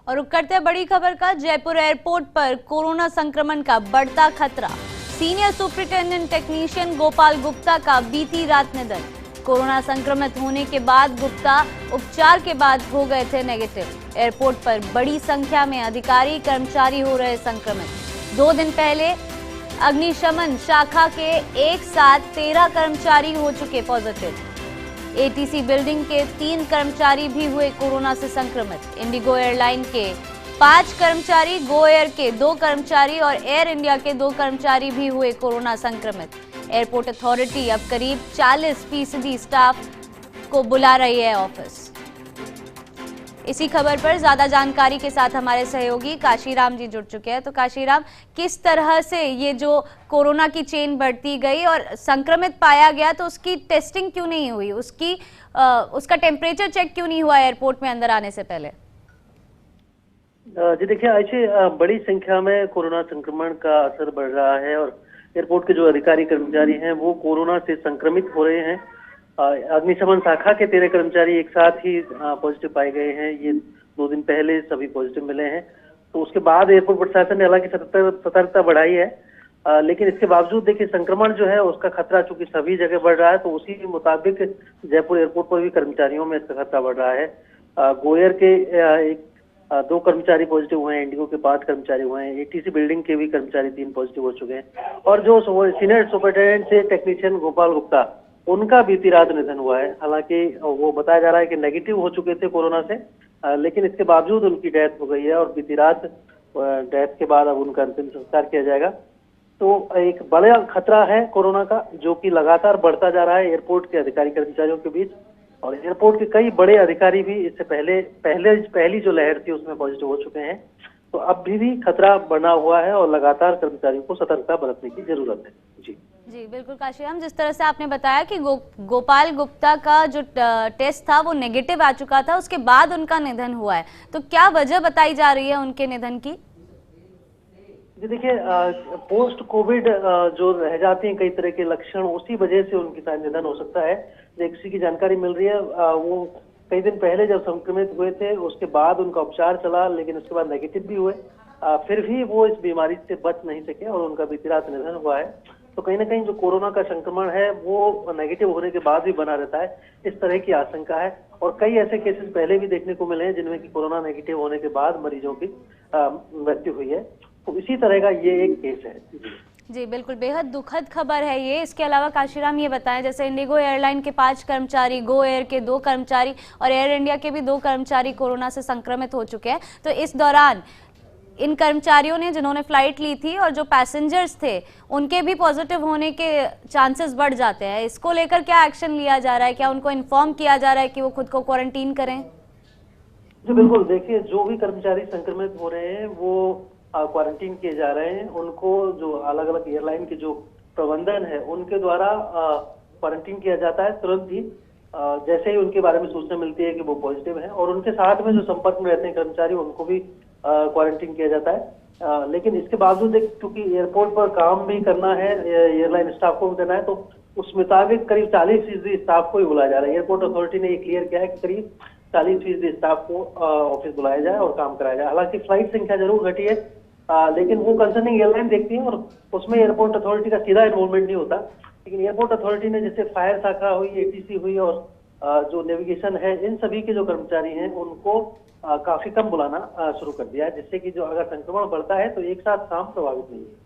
और रुक करते हैं बड़ी खबर का। जयपुर एयरपोर्ट पर कोरोना संक्रमण का बढ़ता खतरा। Senior superintendent technician Gopal Gupta का बीती रात निधन। कोरोना संक्रमित होने के बाद गुप्ता उपचार के बाद हो गए थे नेगेटिव। एयरपोर्ट पर बड़ी संख्या में अधिकारी कर्मचारी हो रहे संक्रमित। 2 दिन पहले अग्निशमन शाखा के एक साथ 13 कर्मचारी हो चुके पॉजिटिव। एटीसी बिल्डिंग के 3 कर्मचारी भी हुए कोरोना से संक्रमित। इंडिगो एयरलाइन के 5 कर्मचारी, गो एयर के 2 कर्मचारी और एयर इंडिया के 2 कर्मचारी भी हुए कोरोना संक्रमित। एयरपोर्ट अथॉरिटी अब करीब 40% स्टाफ को बुला रही है ऑफिस। इसी खबर पर ज्यादा जानकारी के साथ हमारे सहयोगी काशीराम जी जुड़ चुके हैं। तो काशीराम, किस तरह से ये जो कोरोना की चेन बढ़ती गई और संक्रमित पाया गया तो उसकी टेस्टिंग क्यों नहीं हुई, उसका टेम्परेचर चेक क्यों नहीं हुआ एयरपोर्ट में अंदर आने से पहले? जी देखिए, ऐसे बड़ी संख्या में कोरोना संक्रमण का असर बढ़ रहा है और एयरपोर्ट के जो अधिकारी कर्मचारी हैं वो कोरोना से संक्रमित हो रहे हैं। अग्निशमन शाखा के 13 कर्मचारी एक साथ ही पॉजिटिव पाए गए हैं। ये 2 दिन पहले सभी पॉजिटिव मिले हैं। तो उसके बाद एयरपोर्ट प्रशासन ने हालांकि सतर्कता बढ़ाई है, लेकिन इसके बावजूद देखिए संक्रमण जो है उसका खतरा चूंकि सभी जगह बढ़ रहा है, तो उसी के मुताबिक जयपुर एयरपोर्ट पर भी कर्मचारियों में इसका खतरा बढ़ रहा है। गोएयर के 2 कर्मचारी पॉजिटिव हुए हैं, इंडिगो के 5 कर्मचारी हुए हैं, एटीसी बिल्डिंग के भी कर्मचारी 3 पॉजिटिव हो चुके हैं। और जो सीनियर सुपरिटेंडेंट से टेक्नीशियन गोपाल गुप्ता, उनका बीती रात निधन हुआ है। हालांकि वो बताया जा रहा है कि नेगेटिव हो चुके थे कोरोना से, लेकिन इसके बावजूद उनकी डेथ हो गई है और बीती रात डेथ के बाद अब उनका अंतिम संस्कार किया जाएगा। तो एक बड़ा खतरा है कोरोना का, जो कि लगातार बढ़ता जा रहा है एयरपोर्ट के अधिकारी कर्मचारियों के बीच। और एयरपोर्ट के कई बड़े अधिकारी भी इससे पहली जो लहर थी उसमें पॉजिटिव हो चुके हैं। तो अब भी खतरा बना हुआ है और लगातार कर्मचारियों को सतर्कता बरतने की जरूरत है। जी बिल्कुल काशीराम, जिस तरह से आपने बताया कि गोपाल गुप्ता का जो टेस्ट था वो नेगेटिव आ चुका था, उसके बाद उनका निधन हुआ है, तो क्या वजह बताई जा रही है उनके निधन की? जी देखिए, पोस्ट कोविड जो रह जाते हैं कई तरह के लक्षण, उसी वजह से उनकी शायद निधन हो सकता है। किसी की जानकारी मिल रही है, वो कई दिन पहले जब संक्रमित हुए थे उसके बाद उनका उपचार चला, लेकिन उसके बाद नेगेटिव भी हुए, फिर भी वो इस बीमारी से बच नहीं सके और उनका बीती रात निधन हुआ है। तो कहीं ना कहीं जो कोरोना का संक्रमण है वो नेगेटिव होने के बाद भी बना रहता है, इस तरह की आशंका है। और कई ऐसे केसेस पहले भी देखने को मिले हैं जिनमें कि कोरोना नेगेटिव होने के बाद मरीजों की मृत्यु हुई है। तो इसी तरह का ये एक केस है। जी बिल्कुल, बेहद दुखद खबर है ये। इसके अलावा काशीराम ये बताएं, जैसे इंडिगो एयरलाइन के 5 कर्मचारी, गो एयर के 2 कर्मचारी और एयर इंडिया के भी 2 कर्मचारी कोरोना से संक्रमित हो चुके हैं। तो इस दौरान इन कर्मचारियों ने, जिन्होंने फ्लाइट ली थी और जो पैसेंजर्स थे, उनके भी पॉजिटिव होने के चांसेस बढ़ जाते हैं। इसको लेकर क्या एक्शन लिया जा रहा है? क्या उनको इन्फॉर्म किया जा रहा है कि वो खुद को क्वारंटीन करें? जी बिल्कुल, देखिए जो भी कर्मचारी संक्रमित हो रहे हैं वो क्वारंटीन किए जा रहे हैं। उनको जो अलग अलग एयरलाइन के जो प्रबंधन है उनके द्वारा क्वारंटीन किया जाता है तुरंत ही, जैसे ही उनके बारे में सूचना मिलती है कि वो पॉजिटिव है। और उनके साथ में जो संपर्क में रहते हैं कर्मचारी, उनको भी क्वारंटीन किया जाता है। लेकिन इसके बावजूद क्योंकि एयरपोर्ट पर काम भी करना है, एयरलाइन स्टाफ को भी करना है, तो उस मुताबिक करीब 40% स्टाफ को ही बुलाया जा रहा है। एयरपोर्ट अथॉरिटी ने ये क्लियर किया है कि करीब 40% स्टाफ को ऑफिस बुलाया जाए और काम कराया जाए। हालांकि फ्लाइट संख्या जरूर घटी है, लेकिन वो कंसर्निंग एयरलाइन देखती है और उसमें एयरपोर्ट अथॉरिटी का सीधा इन्वॉल्वमेंट नहीं होता। लेकिन एयरपोर्ट अथॉरिटी ने जैसे फायर शाखा हुई, एटीसी हुई और जो नेविगेशन है, इन सभी के जो कर्मचारी हैं उनको काफी कम बुलाना शुरू कर दिया है, जिससे कि जो अगर संक्रमण बढ़ता है तो एक साथ काम प्रभावित नहीं है।